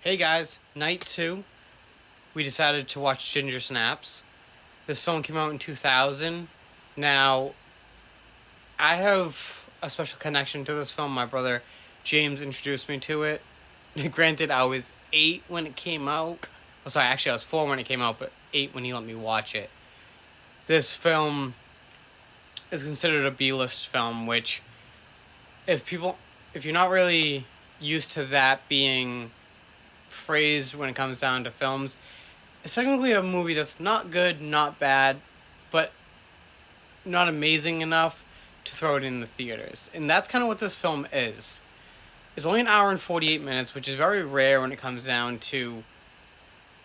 Hey guys, night two. We decided to watch Ginger Snaps. This film came out in 2000. Now, I have a special connection to this film. My brother James introduced me to it. Granted, I was 8 when it came out. Oh, sorry, actually, I was 4 when it came out, but 8 when he let me watch it. This film is considered a B-list film, which, if you're not really used to that being phrased when it comes down to films, it's technically a movie that's not good, not bad, but not amazing enough to throw it in the theaters. And that's kind of what this film is. It's only an hour and 48 minutes, which is very rare when it comes down to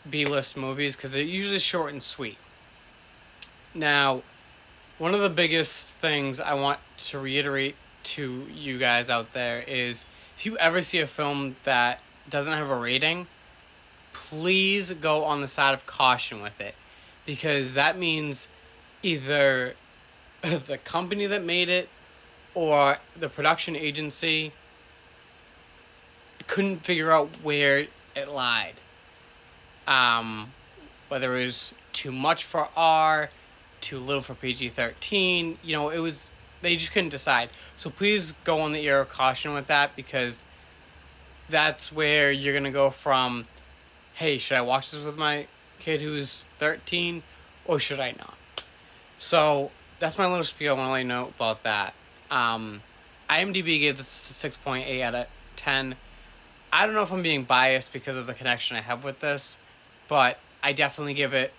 B-list movies because they're usually short and sweet. Now, one of the biggest things I want to reiterate to you guys out there is if you ever see a film that doesn't have a rating, please go on the side of caution with it, because that means either the company that made it or the production agency couldn't figure out where it lied. Whether it was too much for R, too little for PG-13, they just couldn't decide. So please go on the ear of caution with that, because that's where you're gonna go from, hey, should I watch this with my kid who's 13, or should I not? So that's my little spiel. I want to let you know about that. IMDb gave this a 6.8 out of 10. I don't know if I'm being biased because of the connection I have with this, but I definitely give it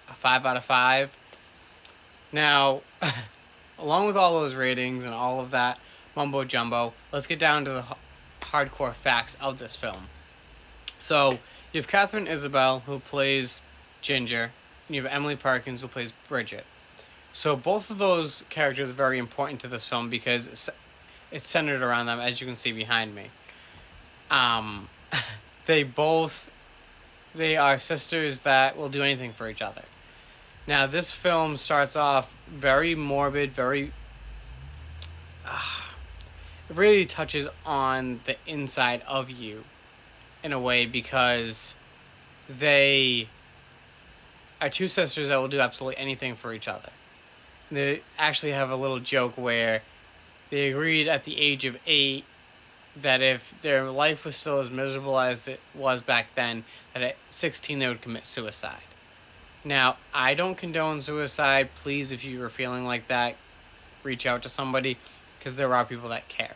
a 5 out of 5. Now, along with all those ratings and all of that mumbo jumbo, let's get down to the hardcore facts of this film. So, you have Katharine Isabelle, who plays Ginger, and you have Emily Perkins, who plays Bridget. So both of those characters are very important to this film because it's centered around them, as you can see behind me. They are sisters that will do anything for each other. Now, this film starts off very morbid, it really touches on the inside of you in a way, because they are two sisters that will do absolutely anything for each other. They actually have a little joke where they agreed at the age of 8 that if their life was still as miserable as it was back then, that at 16 they would commit suicide. Now, I don't condone suicide. Please, if you are feeling like that, reach out to somebody, because there are people that care.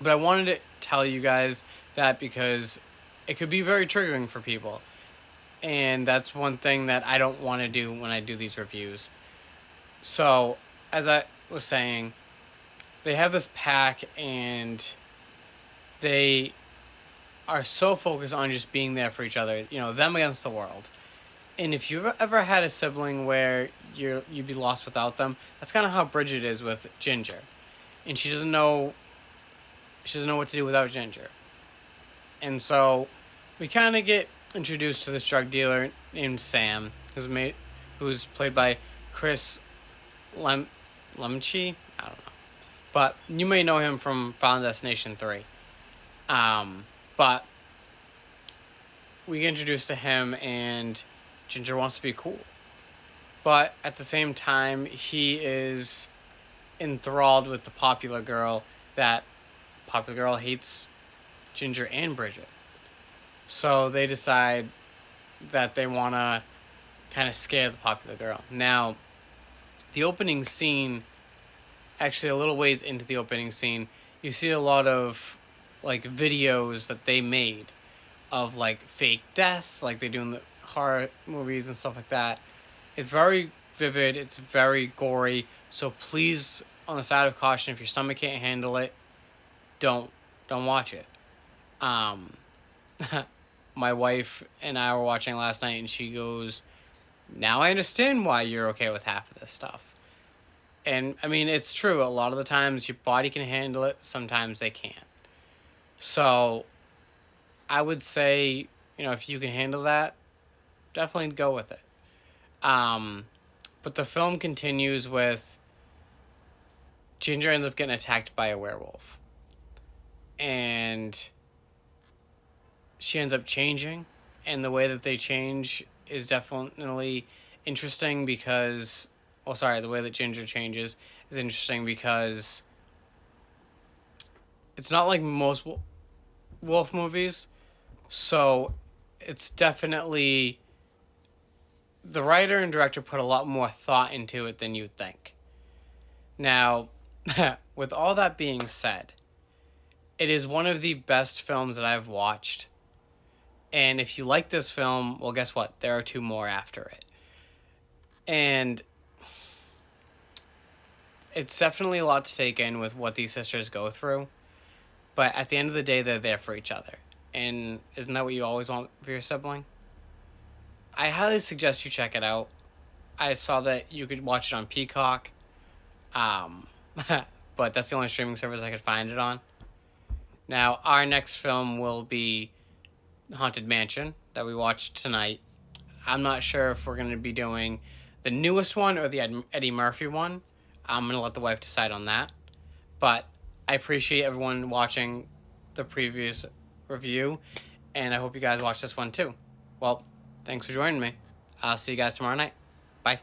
But I wanted to tell you guys that because it could be very triggering for people. And that's one thing that I don't want to do when I do these reviews. So, as I was saying, they have this pack and they are so focused on just being there for each other, them against the world. And if you've ever had a sibling where you'd be lost without them, that's kind of how Bridget is with Ginger. And she doesn't know what to do without Ginger. And so we kind of get introduced to this drug dealer named Sam, who's played by Chris Lemche? I don't know. But you may know him from Final Destination 3. But we get introduced to him, and Ginger wants to be cool. But at the same time, he is enthralled with the popular girl. That popular girl hates Ginger and Bridget. So they decide that they want to kind of scare the popular girl. Now, the opening scene, actually a little ways into the opening scene, you see a lot of videos that they made of fake deaths like they do in the horror movies and stuff like that. It's very vivid, it's very gory, so please, on the side of caution, if your stomach can't handle it, don't watch it. My wife and I were watching last night, and she goes, now I understand why you're okay with half of this stuff. And, I mean, it's true. A lot of the times your body can handle it. Sometimes they can't. So, I would say, if you can handle that, definitely go with it. But the film continues with Ginger ends up getting attacked by a werewolf. And she ends up changing, and the way that they change is definitely interesting because, well, sorry, the way that Ginger changes is interesting because it's not like most wolf movies, so it's definitely, the writer and director put a lot more thought into it than you'd think. Now, with all that being said, it is one of the best films that I've watched. And if you like this film, well, guess what? There are two more after it. And it's definitely a lot to take in with what these sisters go through. But at the end of the day, they're there for each other. And isn't that what you always want for your sibling? I highly suggest you check it out. I saw that you could watch it on Peacock. Um, but that's the only streaming service I could find it on. Now, our next film will be Haunted Mansion that we watched tonight. I'm not sure if we're going to be doing the newest one or the Eddie Murphy one. I'm going to let the wife decide on that. But I appreciate everyone watching the previous review, and I hope you guys watch this one too. Well, thanks for joining me. I'll see you guys tomorrow night. Bye.